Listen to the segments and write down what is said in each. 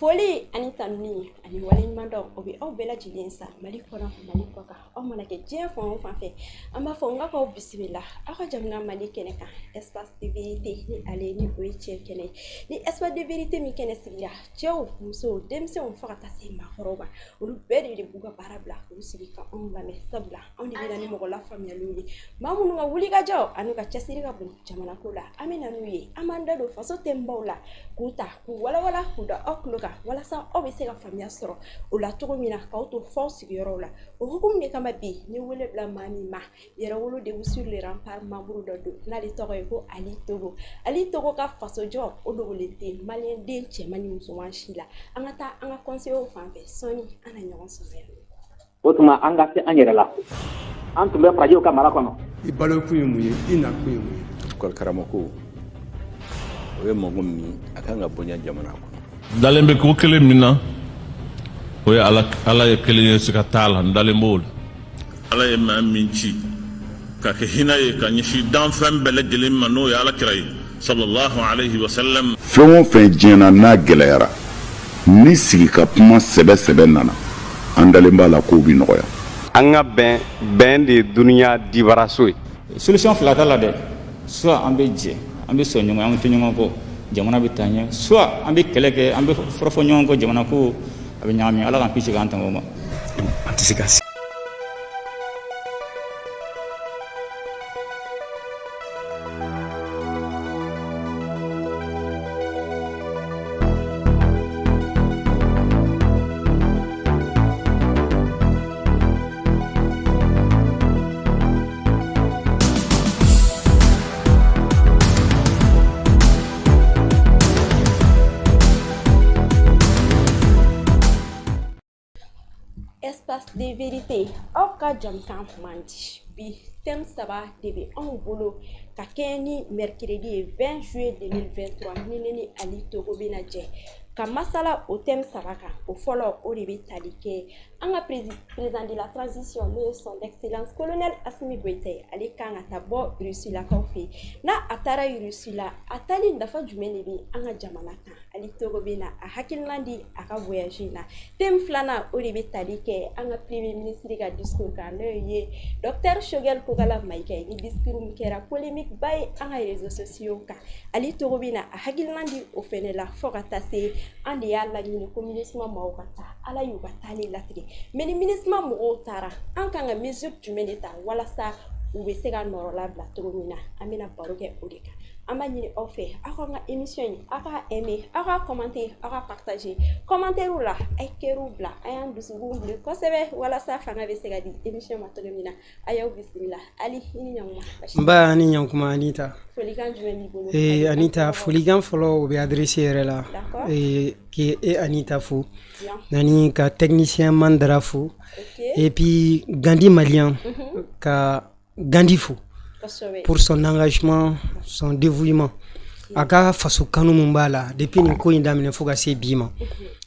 Foli ani tanuni ani waleɲuman dɔn o bɛ aw bɛɛ lajɛlen sa Mali kɔnɔ Mali kɔ kan aw mana kɛ diɲɛ fan o fan fɛ an b'a fɔ n k'aw bisimila aw ka jamana Mali kɛnɛ kan espace de vérité ni ale ni o ye cɛ kɛnɛ ni espace de vérité min kɛnɛ sigira cɛw musow denmisɛnw fo ka taa se maakɔrɔw olu bɛɛ de b'u ka baara bila k'u sigi ka anw lamɛn sabula anw de bɛ na ni mɔgɔ lafaamuyaliw ye maa minnu ka wulikajɔ ani ka cɛsiri ka bon jamana ko la an bɛ na n'u ye an b'an da don faso thème la k'u ta k'u walawala k'u da aw tulo kan walasa aw bɛ se ka faamuya sɔrɔ o la cogo min na k'aw to fɔw sigiyɔrɔw la o hukumu de kama bi ni wele bila maa min ma yɛrɛwolo de sur les remparts membre dɔ don n'ale tɔgɔ ye ko Ali Togo ka fasojɔ o dogolen tɛ maliyɛn den cɛman ni musoman si la an ka taa an ka conseillers fan fɛ sɔni an na ɲɔgɔn sɔrɔ o tuma an ka se an yɛrɛ la an tun bɛ farajiw ka mara kɔnɔ I balokun ye mun ye I nakun ye mun ye école karamɔgɔ o ye mɔgɔ min a kan ka bonya jamana kɔnɔ dalen bɛ ko kelen min na o ye ala ye kelen ye siga t'a la n dalen b'o la ala ye maa min ci ka kɛ hinɛ ye ka ɲɛsin danfɛn bɛɛ lajɛlen ma n'o ye alakira ye sallallahu alayhi wa sallam fɛn o fɛn diɲɛna n'a gɛlɛyara ni sigi ka kuma sɛbɛ nana an dalen b'a la k'o bi nɔgɔya an ka bɛn de ye duniya dibaraso ye solution fila t'a la dɛ soit an bɛ jɛ an bɛ sɔn ɲɔgɔn an tɛ ɲɔgɔn kɔ jamana bɛ taa ɲɛ soit an bɛ kɛlɛ kɛ an bɛ fɔrɔfɔ ɲɔgɔn kɔ jamana ko a bɛ ɲagami ala k'an kisi k'an tanga o ma an tɛ se ka espace de vérité aw ka jamkan man di bi thème saba de bɛ anw bolo ka kɛ ni mercredi ye 20 juillet 2023 ni ne ni Ali Togo bɛna jɛ ka masala o thème saba kan o fɔlɔ o de bɛ tali kɛ an ka président de la transition n'o ye son excellence colonel Assimi Goïta ale kan ka taa bɔ Rusilakaw fɛ n'a a taara Russie la a tali nafa jumɛn de bɛ an ka jamana kan Ali Togo bɛna a hakilina di a ka voyage in na thème filanan o de bɛ tali kɛ an ka premier ministre ka discours kan n'o ye Dr Choguel Kokala Mayiga ni discours min kɛra polémique ba ye an ka réseaux sociaux kan Ali Togo bɛna a hakilina di o fɛnɛ la fo ka taa se an de y'a laɲini ko MINUSMA mɔgɔw ka taa ala y'u ka taali latigɛ mais ni MINUSMA mɔgɔw taara an kan ka mesure jumɛn de ta walasa u bɛ se ka nɔrɔ labila cogo min na an bɛna baro kɛ o de kan an b'a ɲini aw fɛ aw ka émission in aw ka aimer aw ka commenter aw ka partager commentaire la a ye kɛriw bila a y'an dusukun wuli kosɛbɛ walasa fanga bɛ se ka di émission ma cogo min na a y'aw bisimila Ali i ni ɲankuma nba ni ɲankuma Anita folikan jumɛn b'i bolo Anita folikan fɔlɔ o bɛ adressé yɛrɛ la k'e Anita fo nani ka technicien Mandara fo et puis Gandhi malien ka Gandhi fo pour son engagement, son dévouement. Aka faso kanu mun b'a la depuis nin ko in daminɛ fo ka se bi ma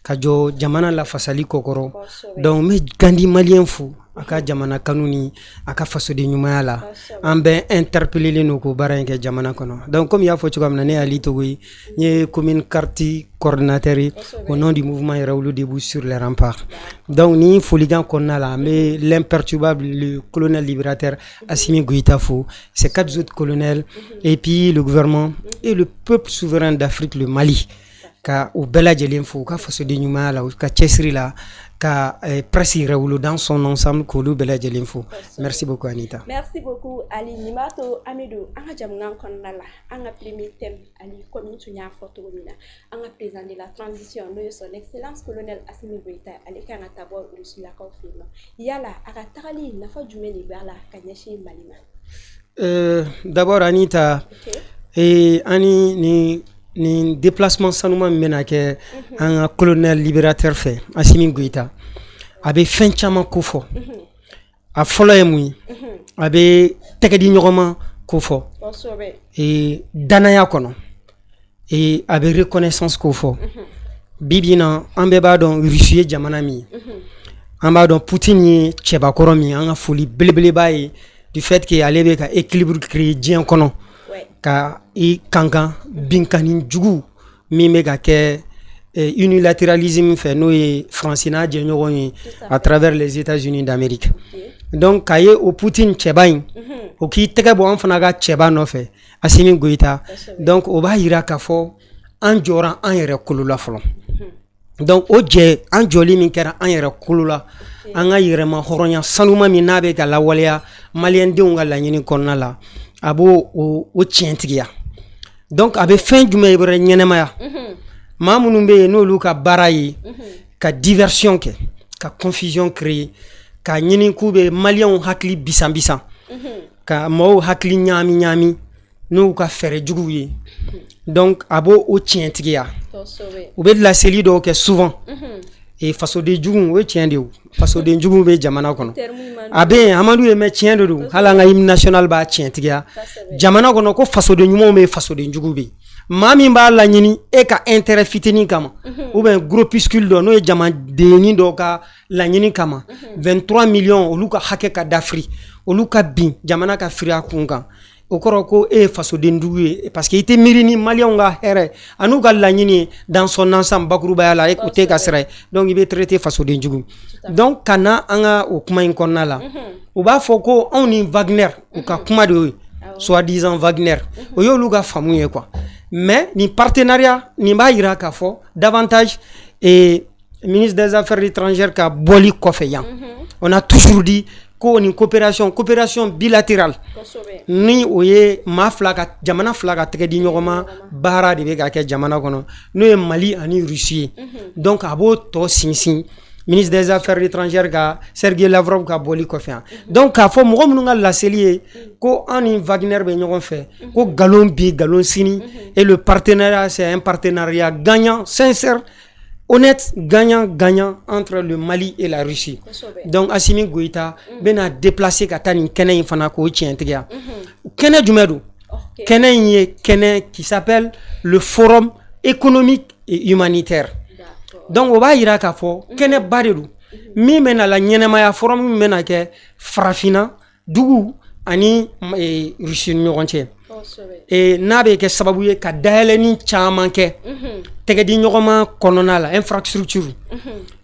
ka jɔ jamana la fasali kokɔrɔ donc n bɛ Gandhi malien fo a ka jamana kanu ni a ka fasoden ɲumanya la an bɛ interpellé no ko baara in kɛ jamana kɔnɔ donc comme y'a fɔ cogoya min na ne ye Ali Togo ye n ye commune quartier coordinateur ye au nom du mouvement Yɛrɛwolo debout sur les remparts donc ni folikan kɔnɔna la an bɛ l'imperturbable le colonel libérateur Assimi Goïta fo ses 4 autres colonels et puis le gouvernement et le peuple souverain d'Afrique le Mali ka u bɛɛ lajɛlen fo ka fasoden ɲumanya la ka cɛsiri la ka presse Yɛrɛwolo dans son ensemble k'olu bɛɛ lajɛlen fo merci beaucoup Anita merci beaucoup Ali nin b'a to an bɛ don an ka jamana kɔnɔna la an ka premier thème Ali comme n tun y'a fɔ cogo min na an ka président de la transition n'o ye son excellence colonel Assimi Goïta ale kan ka taa bɔ Rusilakaw fɛ yen nɔ yala a ka tagali nafa jumɛn de b'a la ka ɲɛsin Mali ma d'abord Anita ani ni déplacement sanuma min bɛna kɛ an ka colonel libérateur fɛ Assimi Goïta a bɛ fɛn caman ko fɔ a fɔlɔ ye mun ye a bɛ tɛgɛdi ɲɔgɔn ma ko fɔ danaya kɔnɔ a bɛ reconnaissance ko fɔ bi bi in na an bɛɛ b'a dɔn Russie ye jamana min ye an b'a dɔn Poutine ye cɛbakɔrɔ min ye an ka foli belebeleba ye du fait que ale bɛ ka équilibre créer diɲɛ kɔnɔ ka i kankan binkani jugu min bɛ ka kɛ unilatéralisme fait nous et Francina à travers les États-Unis d'Amérique. Donc kaye au Poutine Tchebain au qui tege bo an fana ga Tcheba no fait Assimi Goïta. Donc o ba yira ka fo an joran an yere kulula folo. Donc o je an joli min kera an yere kulula an ga yere ma horonya sanuma min nabe ka lawaliya malien de nga la nyini konna la abo o tientigia. Donc abe fin du mebre nyenema ma munun be no lu ka barayi ka diversion ke ka confusion créer ka nyini kube malien hakli bisan ka mo hakli nyami no ka fere juguye donc abo o tientigia ou be de la série do ke souvent et façon de jugu we tiende o façon de jugu be jamana kono abe amadu e me tiende do hala nga hymne national ba tientigia jamana kono ko façon de nyumo me façon de jugu be mami ba la nyini e ka intérêt fitini kama ou ben groupuscule do no e jama deni do ka la nyini kama 23 millions oluka hake ka d'Afrique oluka bin jamana ka fria kunga okoroko e faso de nduye parce que était mirini malien nga here anuga la nyini dans son ensemble bakruba ya la e côté ka sere donc il be traiter faso de njugu donc kana anga o kuma inkonna la o ba foko on ni Wagner o ka kuma de soi-disant Wagner o yo luga famuye quoi mais ni partenariat ni ba ira ka fo davantage et ministre des Affaires étrangères ka boli kofeyan on a toujours dit ko ni coopération bilatérale ni oye ma flaka jamana flaka tege di nyogoma bara de be ga ke jamana kono no e Mali ani Russie donc abo to sinsin ministre des Affaires étrangères ga Sergei Lavrov ka boli kofeyan donc ka fo mo mun la selie ko ani Wagner be nyogon fait ko galon sini et le partenariat c'est un partenariat gagnant sincère honnête, gagnant entre le Mali et la Russie. Donc Assimi Goïta bena déplacé katani kene infana ko tientegia. Kene jumedu. Kene qui s'appelle le Forum économique et humanitaire. Donc on va ira ka fo kene badedu. Mi mena la nyenema ya forum mi mena ke frafina dugu ani Russie nyoronche. Et nabe ke sababuye ka daheleni chamanke tege di nyogoma konona la infrastructure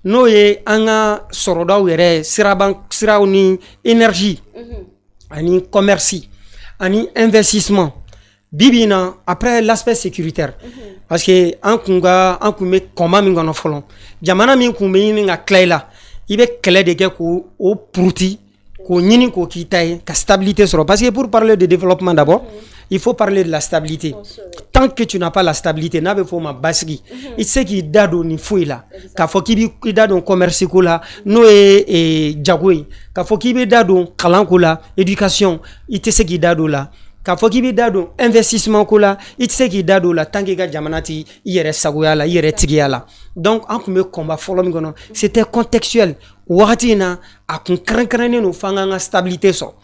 no ye anga sorodaw yere siraw ni énergie ani commerce ani investissement bibina après l'aspect sécuritaire parce que an kume koma min gono folon jamana min kume ni nga klela ibe kele de ke ko o pruti ko nyini ko kitay ka stabilité soro parce que pour parler de développement d'abord il faut parler de la stabilité. Tant que tu n'as pas la stabilité, n'a pas faut ma basgi. Il sait qu'il dado ni fouille là. Ka fo kibi dado commerce ko la, no e jagoi. Ka fo kibi dado kalanko la, éducation, il te sait qu'il dado la. Ka fo kibi dado investissement ko la, il te sait qu'il dado la tant que ga jamanati yere sagoya la, yere tigiya la. Donc en premier combat follow mi gono, c'était contextuel. Watina a kun krankrane no fanga nga stabilité so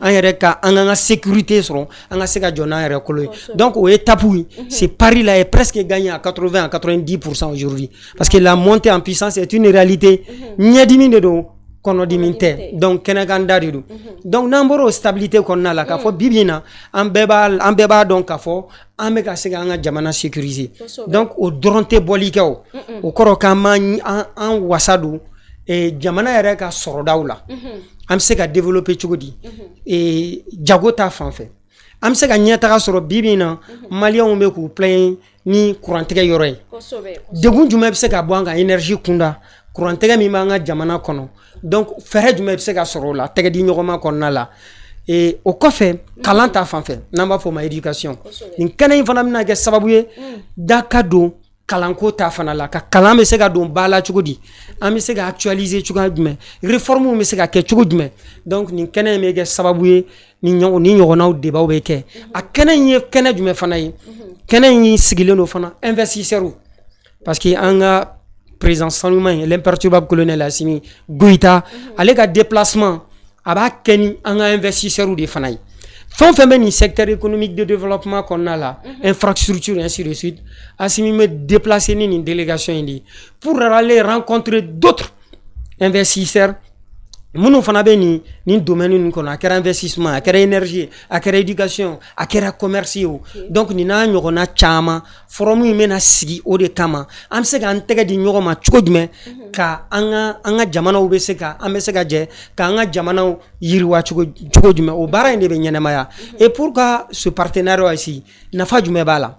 an yere ka nga sécurité so nga seka jona yere kolo donc au étape c'est Paris là est presque gagné à 80 à 90% aujourd'hui parce que la montée en puissance est une réalité nyadimine do kono diminte donc kenaganda didu donc namboro stabilité konna la ka fo bibina ambeba donc ka fo ameka seka nga jamana sécurisé donc au dronté bolikao au korokama en wasadu et jamana yere ka sorodaw la am se ka développer chogodi et jagota fanfé am se ka nyata ka soro bibina malien be ku plein ni courantege yoroy degun juma be se ka boanga énergie kunda courantege mi manga jamana kono donc fere juma be se ka soro la tege di nyogoma konna la et au kofe kalanta fanfé namba fo ma éducation ni kana infana mina ke sababuye dakado kalanko ta fana la ka kalan be se ka don bala chugodi am se ka actualiser chugadi réforme me se ka ke chugodi donc ni kene me ke sababuye ni nyogonaw débat be ke a kene jume fana yi kene yi sigileno fana investisseur parce que anga président Sanuman l'imperturbable colonel Assimi Goïta ale ka déplacement aba keni anga investisseur de fana yi font ni secteur économique de développement qu'on a là, infrastructure et ainsi de suite. Assimi me déplacer une délégation indi pour aller rencontrer d'autres investisseurs minnu fana bɛ nin domaine ninnu kɔnɔ a kɛra investissement a kɛra énergie a kɛra éducation a kɛra commerce ye o donc nin n'a ɲɔgɔnna caman forum in bɛna sigi o de kama an bɛ se k'an tɛgɛ di ɲɔgɔn ma cogo jumɛn ka an ka jamanaw bɛ se ka an bɛ se ka jɛ k'an ka jamanaw yiriwa cogo jumɛn o baara in de bɛ ɲɛnamaya et pourquoi ce partenariat ici nafa jumɛn b'a la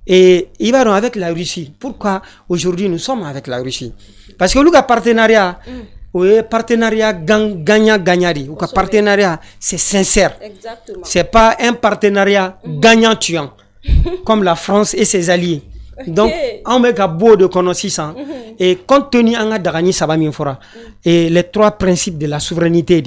et il va donc avec la Russie pourquoi aujourd'hui nous sommes avec la Russie parce que olu ka partenariat oui, partenariat gagnant-gagnant. Ou partenariat, c'est sincère. Exactement. C'est pas un partenariat gagnant-tuant, comme la France et ses alliés. Donc, on a beau de connaissances. Et compte tenu de Dagani Sabami Fora, et les trois principes de la souveraineté,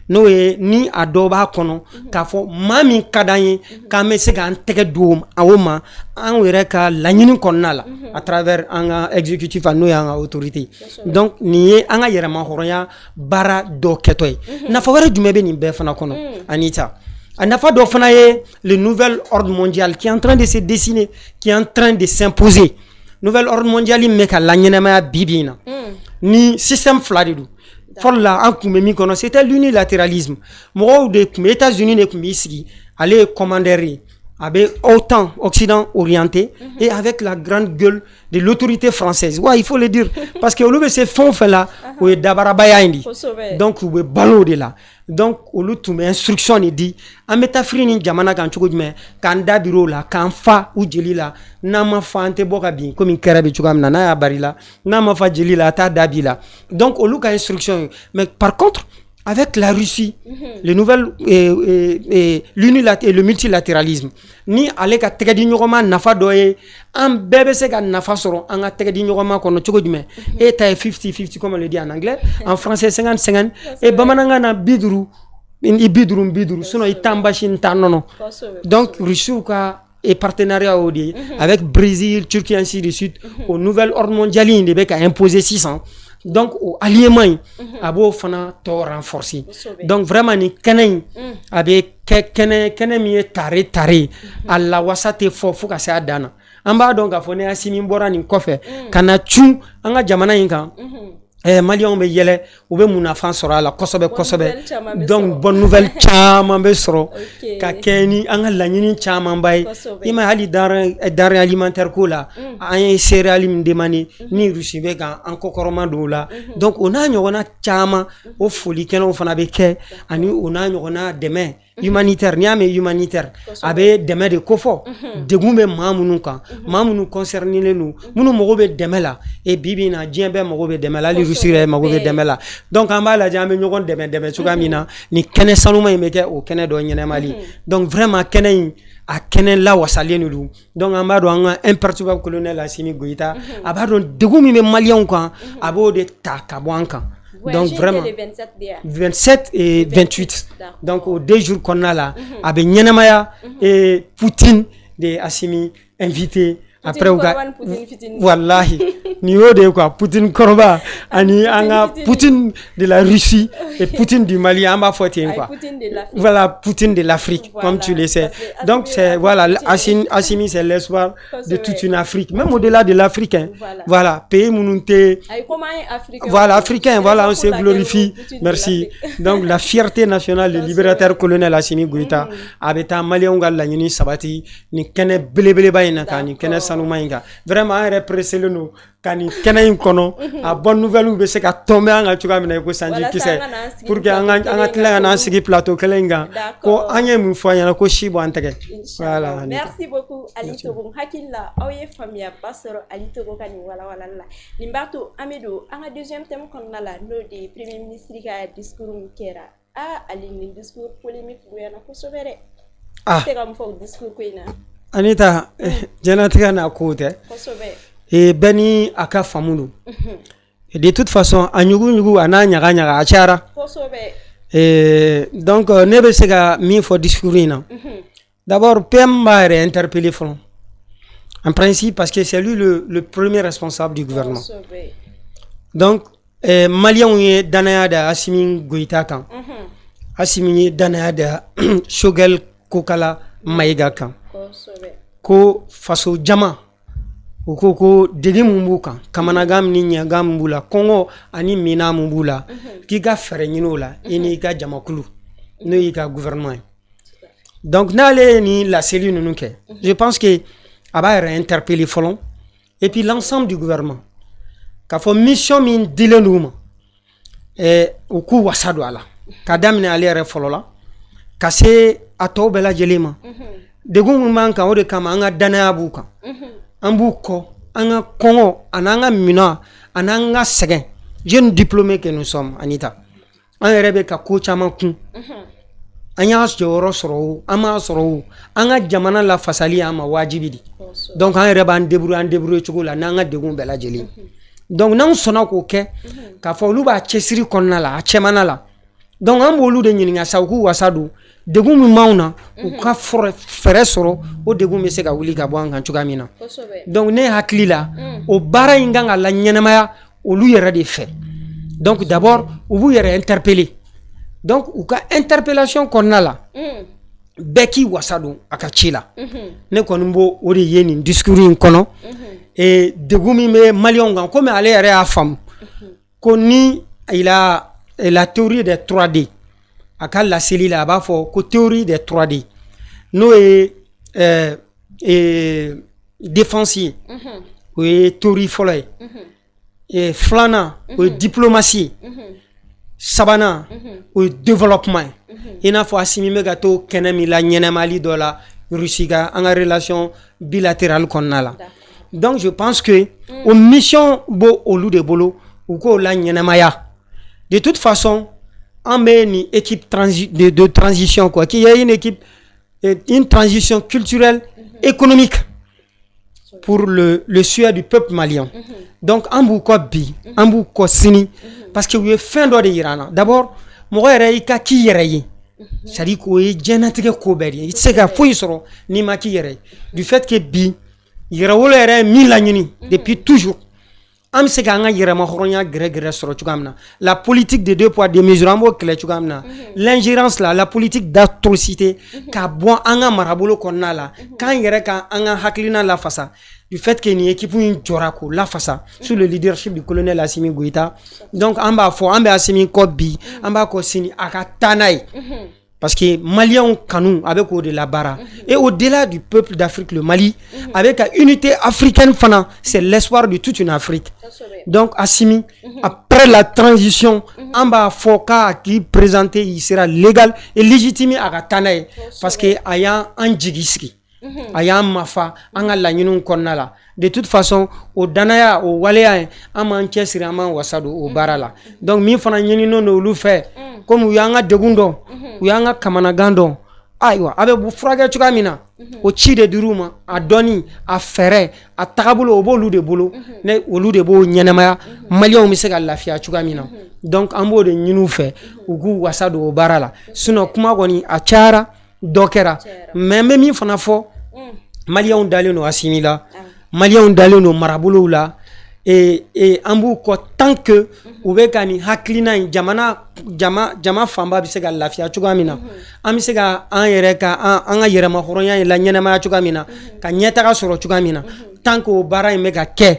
nous ni adoba kono ka fo mami kadanye ka mese ka anteke doum awoma an were ka lañini konnala à travers un exécutif à nous et en autorité donc ni anga yerema horoya bara do ketoy na fa wara jumebe ni be fana kono Anita anafa do fana ye le nouvel ordre mondial qui est en train de se dessiner qui est en train de s'imposer nouvel ordre mondial me ka lañina ma bibina ni système fladidu c'était l'unilatéralisme. Les États-Unis ne allaient commander avec autant Occident orienté et avec la grande gueule de l'autorité française. Ouais, il faut le dire. Parce que au ces fonds là, donc on ballot de là. Donc au lieu de instruction il dit en métafrine jamana kan chogo jme kan da biro la kan fa ou jeli la na ma fa ante boka bi comme kerabe chugam na ya barila na ma fa jeli la ta dabila. Donc au lieu de instruction mais par contre avec la Russie, le nouvel le multilatéralisme ni ale ka tege di ñogoma nafa doye am bébé se ka nafa soro an ka tege di ñogoma kono chogo jume et ta 50-50 comme on le dit en anglais en français 50-50 et bamananga na biduru biduru sinon itamba shin tanono donc Russie ka et partenariat avec Brésil, Turquie ainsi de suite au nouvel ordre mondial il be ka imposer 600 donc au alliement abo fana to renforcer donc vraiment ni kenen avec kenen mi tare alla wasate fo ka sa dana amba donc afone asimi mbora ni kofe kana chu anga jamana yinka Maliens be yele ou be munafan sora la kosobe donc bonne nouvelle chama be soro ka keni anga lañini chama bay ima hali dar alimentaire ko la ay céréales mi demani ni Russie be ga en kokoroma do la donc on a ñona chama o foli keno fana be ke ani on a ñona demain humanitaire niame humanitaire abe deme de kofo de gumbe mamunu concerné le nous munu mogo be deme la et bibina djembe mogo be deme la li rusire mogo be deme la donc amba la jambe ñogon deme sugamina ni kene sanuma meke o kene do ñene mali donc vraiment kene a kene la wasalenu lu donc amba do un imperturbable colonel Assimi Goïta aba do de gumi me malien kan abo de takabwanka. Donc vraiment 27 et 28 donc aux 2 jours qu'on a là avec Nyanamaya et Poutine de Assimi invité après wallahi niveau de quoi Poutine Korba ani anga Poutine de la Russie et Poutine du Mali amba foté quoi voilà Poutine de l'Afrique comme tu le sais donc c'est voilà Assimi c'est l'espoir de toute une Afrique même au-delà de l'Afrique voilà pays mununté voilà africain voilà on se glorifie merci donc la fierté nationale du libérateur colonel Assimi Goïta abeta malien ngala ni sabati ni kene belebele bayina kani kene vraiment un repressé le nous kani kenayin kono a bonne nouvelle ou be se ka tomber anga chuka mina ko sanji kise pour que anga tla na sigi plateau kelenga ko anye mu foya ko shibo antege voilà merci beaucoup Ali Togo hakilla awye famia pastor Ali Togo kani wala la limbato amedo anga deuxième thème kon na la no de premier ministre ka discours kera ali ni discours polémique bu yana ko sobere c'est comme faux discours ko ina Anita, Janatika na kote. Et Beni aka famunu. Et de toute façon, anyugu ana nyaga achara. Et donc nebe sega mi fo discourina. D'abord PM va être interpellé en principe parce que c'est lui le premier responsable du gouvernement. Donc Malien est danaya da Assimi Goïta kan. Assimi danaya da Shogel Kokala Maïga kan. Ko faso jama u ko degi mun b'u kan kamanagam ni ɲɛgam b'u la kɔngɔ ani mina mun b'u la k'i ka fɛrɛ ɲini o la i n'i ka jamakulu n'o y'i ka gouvernement ye donc n'ale ni laseli ninnu kɛ je pense que a b'a yɛrɛ interpeller fɔlɔ et puis l'ensemble du gouvernement k'a fɔ mission min dilen d'u ma u k'u wasa don a la ka daminɛ ale yɛrɛ fɔlɔ la ka se a tɔw bɛɛ lajɛlen ma degun min b'an kan o de kama an ka danaya b'u kan an b'u kɔ an ka kɔngɔ an'an ka minɛn an'an ka sɛgɛn jeunes diplômés que nous sommes Anita an yɛrɛ bɛ ka ko caman kun an y'a jɔyɔrɔ sɔrɔ o an m'a sɔrɔ o an ka jamana lafasali an ma wajibi di donc an yɛrɛ b'an débrouiller cogo la n'an ka degun bɛɛ lajɛlen donc n'an sɔnna k'o kɛ k'a fɔ olu b'a cɛsiri kɔnɔna la a cɛmana la donc an b'olu de ɲininka sa u k'u wasa don degun min b'anw na u ka fɛrɛ sɔrɔ o degun bɛ se ka wuli ka bɔ an kan cogoya min na donc ne hakili la o baara in kan ka la ɲɛnamaya olu yɛrɛ de fɛ donc d'abord u b'u yɛrɛ interpeller donc u ka interpellation kɔnɔna la bɛɛ k'i wasa don a ka ci la ne kɔni b'o o de ye nin discours in kɔnɔ degun min bɛ maliyɛnw kan komi ale yɛrɛ y'a faamu ko ni la théorie des 3D a ka laseli la a b'a fɔ ko théorie des 3D n'o ye défense ye o ye théorie fɔlɔ ye filanan o ye diplomatie ye sabanan o ye développement ye i n'a fɔ Asimi bɛ ka to kɛnɛ min la ɲɛnɛmali dɔ la Russie ka an ka relation bilatérale kɔnɔna la donc je pense que o mission b'o olu de bolo u k'o la ɲɛnɛmaya de toute façon an bɛ ni équipe de transition quoi qu'il y ait une transition culturelle économique pour le souhait du peuple malien donc an b'u kɔ bi an b'u kɔ sini parce que u ye fɛn dɔ de yira an na d'abord mɔgɔ yɛrɛ i ka k'i yɛrɛ ye c'est à dire k'o ye diɲɛnatigɛ ko bɛɛ de ye i tɛ se ka foyi sɔrɔ n'i ma k'i yɛrɛ ye du fait que bi yɛrɛwolo yɛrɛ ye min laɲini depuis toujours an bɛ se k'an ka yɛrɛmahɔrɔnya gɛrɛ sɔrɔ cogoya min na la politique de 2 poids 2 mesures an b'o kɛlɛ cogoya min na l'ingérence la politique d'atrocité ka bɔ an ka marabolo kɔnɔna la k'an yɛrɛ ka an ka hakilina lafasa du fait que ni équipe in jɔra k'o lafasa sous le leadership du colonel Assimi Goïta donc an b'a fɔ an bɛ Assimi kɔ bi an b'a kɔ sini a ka taa n'a ye parce que Maliens kanu avec au de la bara et au-delà du peuple d'Afrique le Mali avec la unité africaine fana c'est l'espoir de toute une Afrique donc Assimi après la transition on va foka qui présenté il sera légal et légitime à Katanaï parce que aya un jigiski aya mafa anga la nyinu konnala de toute façon au danaya au waleya aman chesiri aman wasado au barala donc mi fana nyini no no lu fait comme uyanga degundo uyanga kamanagando aywa abe bu frage chuka mina o ci de duruma a doni a fere a tagabulo obolu de bolo ne olu de bo nyenema malion mi se ka lafiya chuka mina donc ambo de nyinu fe ugu wasado o barala sinon kuma goni a chara dokera même mi fana fo malion daleno asimila malion daleno marabulo la et ambu ko tant que u be ka ni haklina jama famba bi se ka lafiya cogoya min na an bi se ka an yɛrɛ ka an ka yɛrɛma hɔrɔnya la ɲɛnamaya cogoya min na ka ɲɛtaga sɔrɔ cogoya min na tant que o baara in bɛ ka kɛ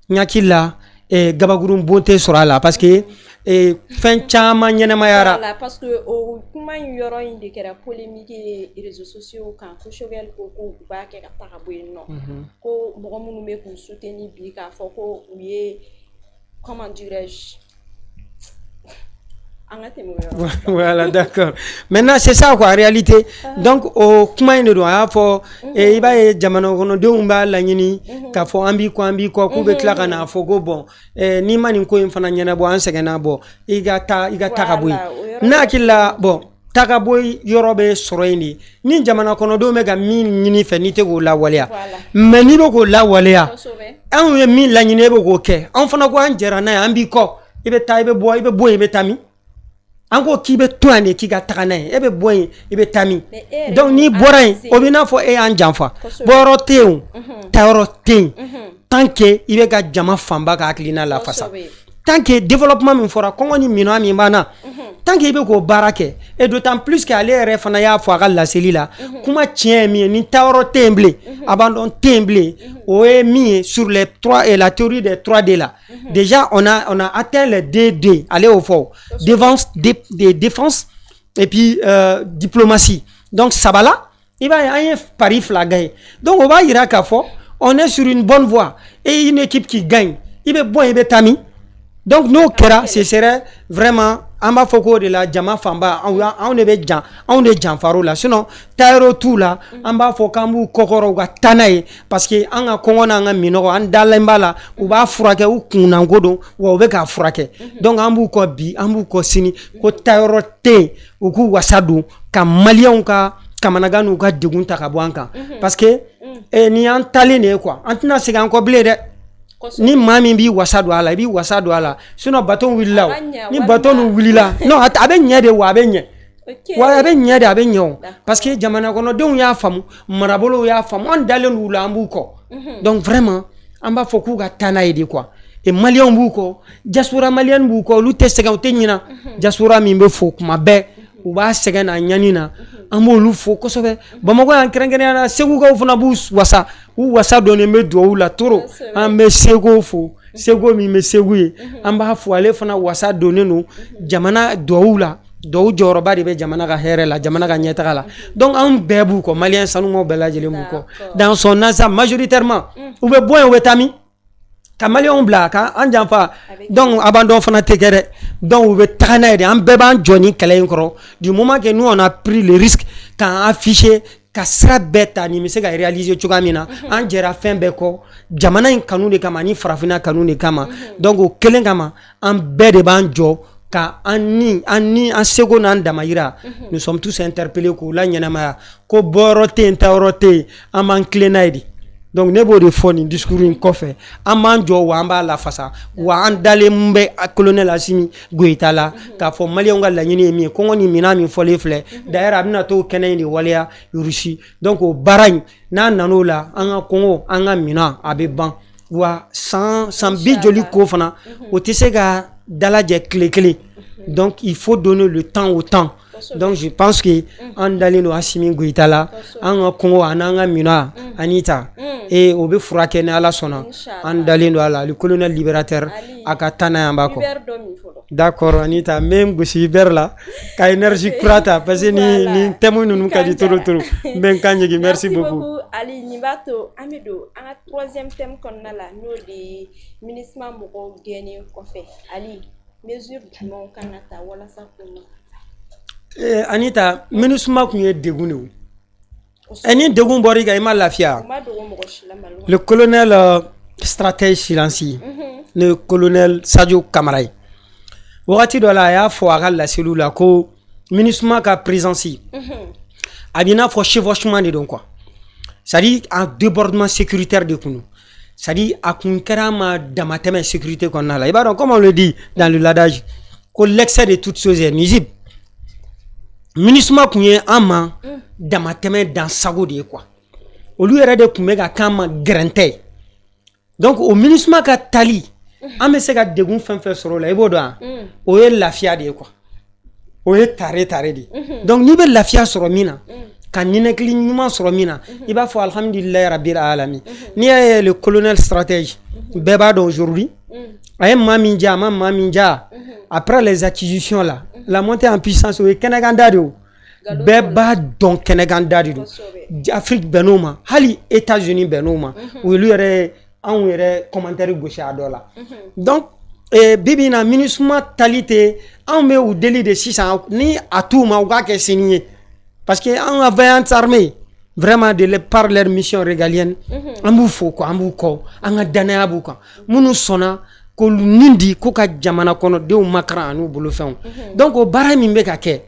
ɲakili la gabakurun bon tɛ sɔrɔ a la parce que fɛn caman ɲɛnamayara voilà parce que o kuma in yɔrɔ in de kɛra polémique ye réseaux sociaux kan ko Choguel ko u b'a kɛ ka taga bɔ yen nɔ ko mɔgɔ minnu bɛ k'u soutenir bi k'a fɔ ko u ye comment dirais-je voilà d'accord maintenant c'est ça quoi en réalité donc au kuma in de don a y'a fɔ i b'a ye jamana kɔnɔdenw b'a laɲini k'a fɔ an b'i kɔ k'u bɛ tila ka n'a fɔ ko bon n'i ma nin ko in fana ɲɛnabɔ an sɛgɛnna bɔ i ka taa ka bɔ yen n'a hakili la bon taa ka bɔ yɔrɔ bɛ sɔrɔ yen de ni jamana kɔnɔdenw bɛ ka min ɲini fɛ n'i tɛ k'o lawaleya mais n'i bɛ k'o lawaleya anw ye min laɲini e bɛ k'o kɛ anw fana ko an jɛra n'a ye an b'i kɔ i bɛ taa i bɛ bɔ i bɛ taa min an ko k'i bɛ to yan de k'i ka taga n'a ye e bɛ bɔ yen i bɛ taa min donc n'i bɔra yen o bɛ n'a fɔ e y'an janfa bɔyɔrɔ tɛ yen o taayɔrɔ tɛ yen tant que i bɛ ka jama fanba ka hakilina lafasa tant que développement min fɔra kɔngɔ ni minɛn min b'an na tant qu'il be ko barake et d'autant plus qu'aller yɛrɛ fana y'a fɔ a ka laseli la kuma tiɲɛ min ye ni tayɔrɔ tɛ yen bilen abandon tɛ yen bilen o ye min ye sur les 3 et la théorie des 3D là déjà on a atteint les DD allez au fort défense et puis diplomatie donc sabala il va y a pari flagé donc on va ira k'a fɔ on est sur une bonne voie et une équipe qui gagne il be bon il be tami donc nous kera ce serait vraiment an b'a fɔ ko de la jama fanba anw de bɛ jan anw de janfaro la sinon tayɔrɔ t'u la an b'a fɔ k'an b'u kɔkɔrɔ u ka taa n'a ye parce que an ka kɔngɔ n'an ka minɔgɔ an dalen b'a la u b'a furakɛ u kunnanko don wa u bɛ k'a furakɛ donc an b'u kɔ bi an b'u kɔ sini ko tayɔrɔ tɛ yen u k'u wasa don ka maliyɛnw ka kamanagan n'u ka degun ta ka bɔ an kan parce que ni an talen de ye quoi an tɛna segin an kɔ bilen dɛ. Ni maa min b'i wasa don a la i b'i wasa don a la sinon bateau wulila ni bateau nu wulila non a bɛ ɲɛ de wa a bɛ ɲɛ wa a bɛ ɲɛ de a bɛ ɲɛ o parce que jamana kɔnɔdenw y'a faamu marabolow y'a faamu an dalen d'u la an b'u kɔ donc vraiment an b'a fɔ k'u ka taa n'a ye de quoi et maliyɛnw b'u kɔ diaspora maliyɛn b'u kɔ olu tɛ sɛgɛn u tɛ ɲina diaspora min bɛ fɔ kuma bɛɛ u b'a sɛgɛn na ɲani na an b'olu fo kosɛbɛ Bamakɔ yan kɛrɛnkɛrɛnnenya segukaw fana b'u wasa u wasa donnen bɛ duwawu la toro an bɛ Sego fo Sego min bɛ Segu ye an b'a fo ale fana wasa donnen don jamana duwawu la duwawu jɔyɔrɔba de bɛ jamana ka hɛrɛ la jamana ka ɲɛtaga la donc an bɛɛ b'u kɔ maliyɛn sanumaw bɛɛ lajɛlen b'u kɔ dans son ensemble majoritairement u bɛ bɔ yen u bɛ taa min ka maliyɛnw bila ka an janfa donc abandon fana tɛ kɛ dɛ donc u bɛ taga n'a ye de an bɛɛ b'an jɔ ni kɛlɛ in kɔrɔ du moment que nous on a pris le risque k'an afficher ka sira bɛɛ ta nin bɛ se ka réaliser cogoya min na an jɛra fɛn bɛɛ kɔ jamana in kanu de kama ni farafinna kanu de kama donc o kelen kama an bɛɛ de b'an jɔ ka an seko n'an damayira nous sommes tous interpellés k'u la ɲɛnamaya ko bɔyɔrɔ tɛ yen tayɔrɔ tɛ yen an b'an tilen n'a ye de donc ne b'o de fɔ nin discours in kɔfɛ an b'an jɔ wa an b'a lafasa wa an dalen bɛ colonel Asimi Goyita la k'a fɔ maliyɛnw ka laɲini ye min ye kɔngɔ ni minan min fɔlen filɛ d'ailleurs a bɛna to kɛnɛ in de waleya Russie donc o baara in n'a nan'o la an ka kɔngɔ an ka minan a bɛ ban wa san bi joli ko fana o tɛ se ka dalajɛ tile kelen donc il faut donner le temps au temps. Donc je pense que an dalen don Asimi Goyita la an ka kɔngɔ an'an ka minan Anita et o bɛ furakɛ ni Ala sɔnna an dalen don a la le colonel libérateur a ka taa n'a ye an b'a kɔ d'accord Anita n bɛ n gosi Iber la ka énergie kura ta parce que ni thème ninnu ka di trop n bɛ n kan ɲɛgi merci beaucoup. Ali nin b'a to an bɛ don an ka troisième thème kɔnɔna la n'o de ye MINUSMA mɔgɔw gɛnnen kɔfɛ Ali mesure jumɛnw kan ka ta walasa k'o Anita MINUSMA kun ye degun de o ni degun bɔra i kan i ma lafiya le colonel stratège silencieux le colonel Sadio Kamara wagati dɔ la a y'a fɔ a ka laseliw la ko MINUSMA ka présence a b'i n'a fɔ chevauchement de don quoi c'est-à-dire un débordement sécuritaire de kun c'est-à-dire a kun kɛra ma damatɛmɛ sécurité kɔnɔna la i b'a dɔn comme on le dit dans le ladage ko l'excès de toutes choses est nuisible MINUSMA kun ye an ma damatɛmɛ dansago de ye quoi olu yɛrɛ de kun bɛ ka k'an ma gɛrɛntɛ donc o MINUSMA ka tali an bɛ se ka degun fɛn fɛn sɔrɔ o la i b'o dɔn o ye lafiya de ye quoi o ye tare de donc n'i bɛ lafiya sɔrɔ min na ka ninakili ɲuman sɔrɔ min na i b'a fɔ alhamdulilayi rabbil alamin n'i y'a ye le colonel stratège bɛɛ b'a dɔn aujourd'hui a ye maa min diya a ma maa min diya après les acquisitions là la montée en puissance o ye kɛnɛkanda de o bɛɛ b'a dɔn kɛnɛkanda de don Afrique bɛnn'o ma hali États-Unis bɛnn'o ma o y'olu yɛrɛ anw yɛrɛ commentaire gosi a dɔ la donc bibi na MINUSMA tali tɛ anw bɛ u deli de sisan ni a t'u ma u k'a kɛ sini ye parce que an ka vaillante armée vraiment par leur mission régalienne an b'u fo quoi an b'u kɔ an ka danaya b'u kan minnu sɔnna ko nin di ko ka jamana kɔnɔdenw makaran an'u bolofɛnw donc o baara min bɛ ka kɛ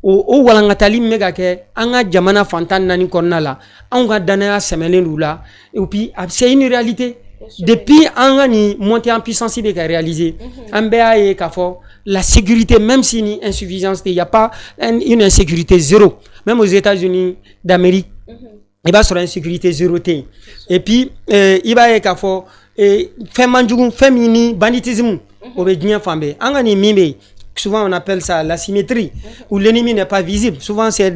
o walankatali min bɛ ka kɛ an ka jamana fantan naani kɔnɔna la anw ka danaya sɛmɛlen d'u la et puis c'est une réalité depuis an ka nin montée en puissance bɛ ka réaliser an bɛɛ y'a ye k'a fɔ la sécurité même si ni insuffisance il y a pas une insécurité zéro même aux États-Unis d'Amérique il b'a sɔrɔ insécurité zéro tɛ yen et puis i b'a ye k'a fɔ fɛn man jugu fɛn min ni banditisme o bɛ diɲɛ fan bɛɛ an ka nin min bɛ yen souvent on appelle ça l'asymétrie, où l'ennemi n'est pas visible. Souvent c'est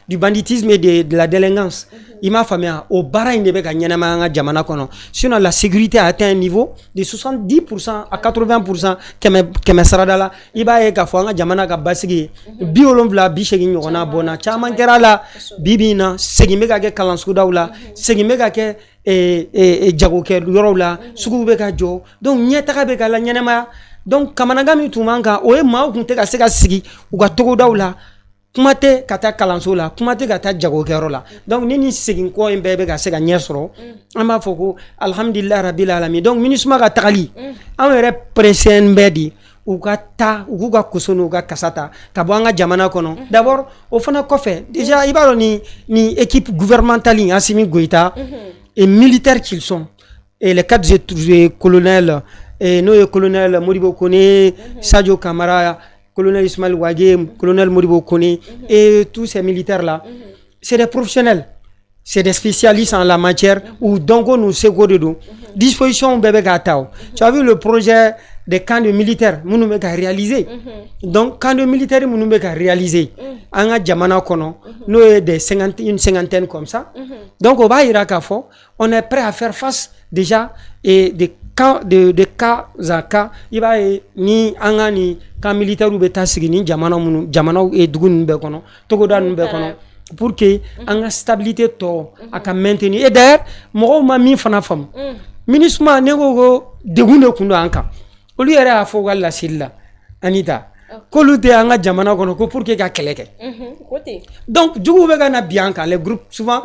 du banditisme et de la délinquance. Il m'a fait au Bahreïn de Beka Nyanama Jamana Kono. Sinon la sécurité a atteint un niveau de 70% à 80% Keme Saradala. Iba Eka Fanga Jamana Kabasigi. Biolomvla Bishegi Yona Bona. Chaman Kerala Bibina Segimega ke Kalansudaula. Segimega ke Jagoke Yorola. Sugubeka Jo. Donc Nyataka Beka la Nyanama. Donc Kamanagami Tumanga Oe Mao Kunteka Sega Sigi Uga Togodaula. Kumate kata kalanso la kumate kata jago kero la donc nini segin ko en bebe ga sega nyesro ama foko alhamdulillah rabbil alamin donc minisma ga takali an yɛrɛ presen bedi u ka ta u ka kusunu ka kasata ka bɔ an ka jamana kɔnɔ d'abord o fana kɔfɛ déjà i b'a dɔn ni équipe gouvernementale Assimi Goïta et militaires qu'ils sont et les quatre colonels et nos colonels Modibo Kone, Sadio Kamara, colonel Ismaël Ouagé, colonel Modibo Kone et tous ces militaires-là, c'est des professionnels, c'est des spécialistes en la matière où donc nous secours de nous. Disposition bébé gatao. Tu as vu le projet des camps de militaires, nous nous réalisé. Donc camps de militaires nous nous réalisé. En a jamana kono, nous une cinquantaine comme ça. Donc au bas Irakafo, on est prêt à faire face déjà et de cas à cas, il va ni angani camp militaire ou beta sigini jamana et dugun bekono, togodan bekono. Pour que la stabilité to aka maintenir et d'ailleurs mo ma mi fana fam ministre nego degune kundo anka olu yere a fo wala silla Anita ko lu te anga jamana kono ko pour que ka keleke donc jugu be kana bianka les groupes souvent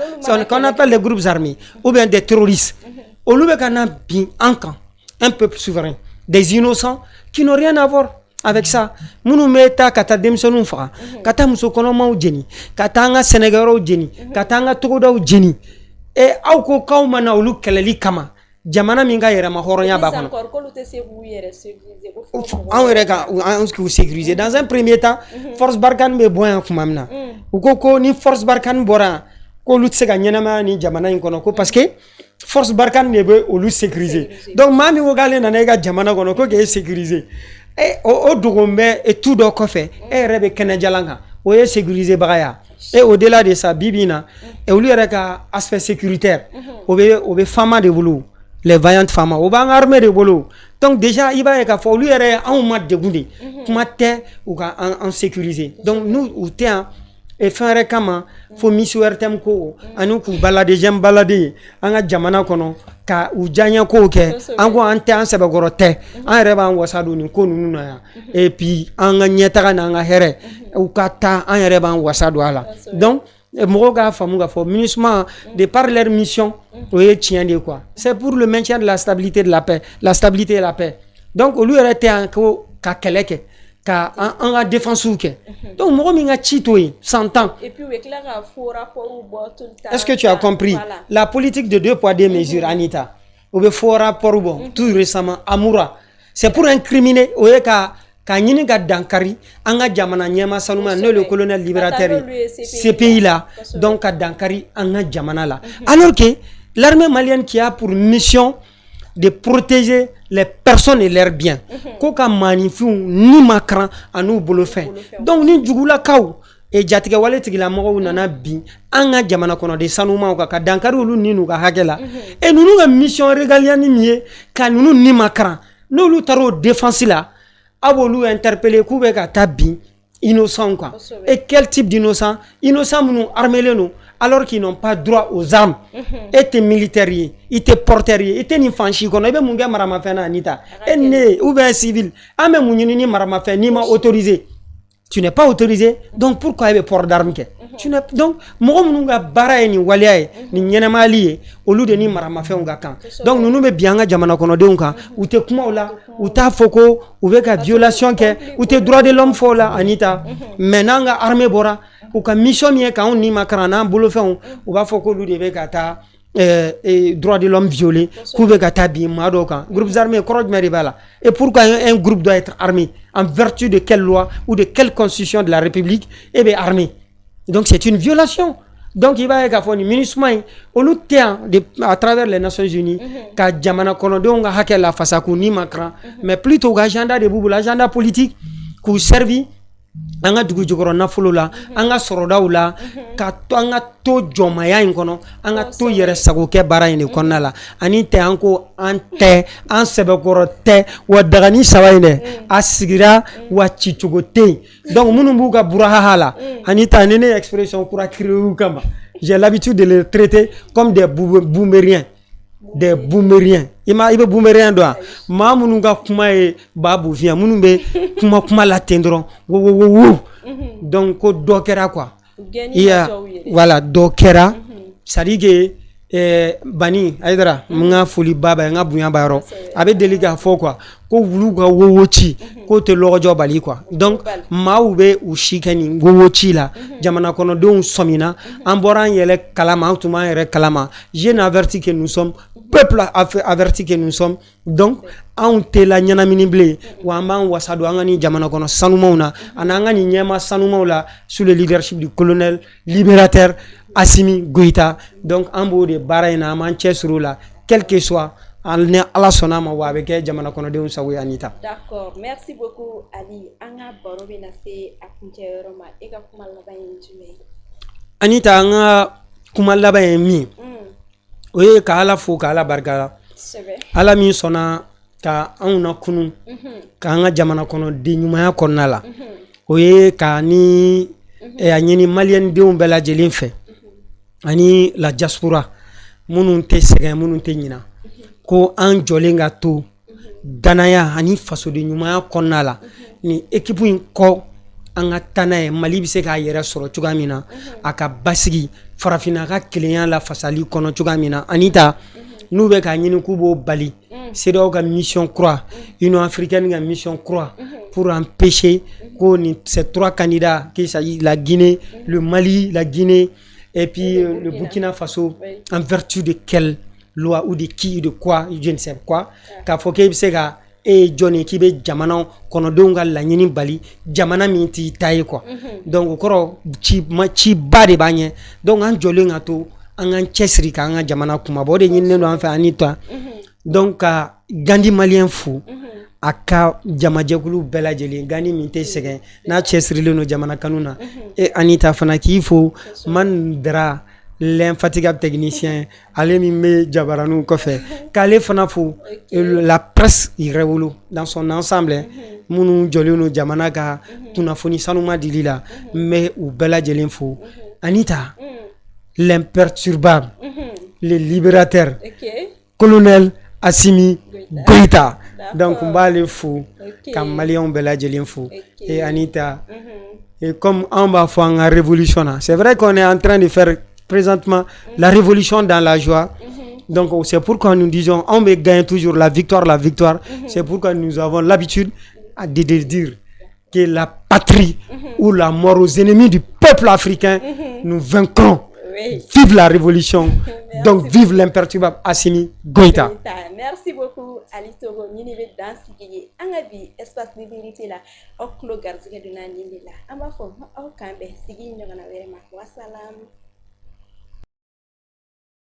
qu'on appelle les groupes armés ou bien des terroristes olu be kana bien anka un peuple souverain des innocents qui n'ont rien à voir avec ça munu meta kata demsonu fa kata musokono maw jeni kata nga Sénégalo jeni kata nga Togodaw jeni e aw ko kawma na ulu keleli kama jamana minga yera ma horonya ba kono on rega on ce que vous sécuriser dans un premier temps force Barkhane be boyan kumamna ko ni force Barkhane bora ko lu tsega nyenama ni jamana inkono ko parce que force Barkhane ne be ulu sécuriser donc mami wo galé na nega jamana kono ko ke sécuriser et au Dogombe et tout de coffre et rebe Kenejalanga ou est sécurisé bagaya et au-delà de ça bibina et au lieu de aspect sécuritaire au femmes de boulot les vaillantes femmes au bang armée de boulot donc déjà il va y avoir lui en mode de goûter matin ou en sécurisé donc nous ou tiens et faire comment faut missuer temko anu ku balader j'aime balader anga jamana kono ka ujanya ko ke ango ante an sebe gorote an reba an wasado ni ko nunu na et puis anga nyeta na anga here u kata an reba an wasado ala donc moga famuga fo ministre de par leur mission oye tient de quoi c'est pour le maintien de la stabilité de la paix la stabilité et la paix donc au lieu de en ko ka keleke ka en la défense ou que donc moi minga chitoy 100 ans et puis est-ce que tu as compris voilà. La politique de 2 poids 2 mesures Anita ou be faux rapport bon tout récemment Amoura c'est pour incriminer oye ka nyini ga dankari anga jamana nyema saluma ne le colonel libérateur ces pays là donc ka dankari anga jamana là alors que l'armée malienne qui a pour mission de protéger les personnes et leurs biens. Koka manifu ni makran anu bolofin. Donc ni jugula kaw e jatiga wale tigila mogo nana bi anga jamana kono de sanuma ka dankari ulu ninu ka hakela. Et nous ga mission régalienne mie ka nunu ni makran. No lu taro défense là abolu interpeller kube ka tabi innocent quoi. Et quel type d'innocent? Innocent nous armés nous alors qu'ils n'ont pas droit aux armes. Et tes militaires, et tes porteurs, et tes nifanchi, qu'on a bien mon gars maramafena Anita. Et né, ou bien civil, ah mais mon ni maramafena ni ma autorisé. Tu n'es pas autorisé, donc pourquoi il y a port d'armes? Tu n'es donc mon munga bara ni waliae ni nyenama lié au lieu de ni maramafena on gakan. Donc nous nous bien à jamana kono de unka ou te kuma là ou ta foko ou veka violation que ou te droit de l'homme fo là Anita. Maintenant armée bora ou ka mission mien ka on ni makarana bolo fe on va foko lu de veka ta droit de l'homme violé ku veka ta bi madoka groupes armés koroj meribala. Et pourquoi un groupe doit être armé en vertu de quelle loi ou de quelle constitution de la République et bien armé. Donc c'est une violation. Donc il va y avoir un ministre à travers les Nations Unies ka jamana kono de on ga hakel la fasaku ni makran mais plutôt agenda de boubou l'agenda politique k'u servi an ka dugu jukɔrɔ nafolo la an ka sɔrɔdaw la ka to an ka to jɔnmaya in kɔnɔ an ka to yɛrɛ sagokɛ baara in de kɔnɔna la ani tɛ an ko an tɛ an sɛbɛkɔrɔ tɛ wa dagani saba in dɛ a sigira wa cicogo tɛ yen donc minnu b'u ka burahaha la ani ta ni ne expression kura créer kama j'ai l'habitude de les traiter comme des boumériens des boumériens i bɛ boumérien dɔn a maa minnu ka kuma ye baa bufiya minnu bɛ kuma la ten dɔrɔn wo donc ko dɔ kɛra quoi voilà dɔ kɛra c'est à dire que bani ayidara n ka foli baba n ka bonya b'a yɔrɔ a bɛ deli k'a fɔ quoi ko wulu ka wowo ci k'o tɛ lɔgɔjɔ bali quoi donc maaw bɛ u si kɛ nin wowo ci la jamana kɔnɔdenw sɔmina an bɔra an yɛrɛ kalama an tun b'an yɛrɛ kalama jeune averti que nous sommes peuple averti que nous sommes donc anw tɛ la ɲɛnamini bilen wa an b'an wasa don an ka nin jamana kɔnɔ sanumaw na ani an ka nin ɲɛma sanumaw la sous le leadership du colonel libérateur Assimi Goïta donc an b'o de baara in na an b'an cɛsiri o la quel que soit ni ala sɔnna a ma wa a bɛ kɛ jamana kɔnɔdenw sago ye Anita. D'accord, merci beaucoup Ali. An ka baro bɛ na se a kuncɛ yɔrɔ ma e ka kuma laban ye jumɛn ye? Anita an ka kuma laban ye min o ye ka ala fo ka ala barika ala min sɔnna ka anw na kunun k'an ka jamana kɔnɔ den ɲumanya kɔnɔna la o ye ka ni a ɲini maliyɛndenw bɛɛ lajɛlen fɛ ani la diaspora minnu tɛ sɛgɛn minnu tɛ ɲina ko an jɔlen ka to danaya ani fasoden ɲumanya kɔnɔna la ni équipe in kɔ an ka taa n'a ye Mali bɛ se k'a yɛrɛ sɔrɔ cogoya min na a ka basigi farafinna ka kelenya la fasali kɔnɔ cogoya min na Anita n'u bɛ k'a ɲini k'u b'o bali CEDEAO ka mission croix Union africaine ka mission croix pour empêcher que ces trois candidats qu'il s'agit la Guinée, le Mali, la Guinée et puis le Burkina Faso en vertu de quelle loi ou de qui ou de quoi je ne sais quoi k'a fɔ k'e bɛ se ka Johnny k'i bɛ jamana kɔnɔdenw ka laɲini bali jamana min t'i ta ye quoi donc o kɔrɔ ci ba de b'a ɲɛ donc an jɔlen ka to an k'an cɛsiri k'an ka jamana kumabɔ o de ɲininen don an fɛ Anita donc ka Gandi malien fo a ka jamajɛkulu bɛɛ lajɛlen Gandi min tɛ sɛgɛn n'a cɛsirilen don jamana kanu na Anita fana k'i fo Mandra l'infatigable technicien ale min bɛ jabaraniw kɔfɛ k'ale fana fo la presse Révolu dans son ensemble minnu jɔlen don jamana ka kunnafoni sanuma dili la n bɛ u bɛɛ lajɛlen fo Anita l'imperturbable le libérateur colonel Assimi Goïta donc n b'ale fo ka maliyɛnw bɛɛ lajɛlen fo et Anita et comme on va faire une révolution c'est vrai qu'on est en train de faire présentement la révolution dans la joie donc c'est pourquoi nous disons on veut gagner toujours la victoire c'est pourquoi nous avons l'habitude de dire que la patrie ou la mort aux ennemis du peuple africain nous vaincrons. Vive la révolution. Donc vive l'imperturbable Assimi Goïta. Merci beaucoup Ali Togo ñini be dans sigigi anga bi espace liberté la o klo garzige duna nini la amba fo o kambe sigi ñogana wéré ma wassalam.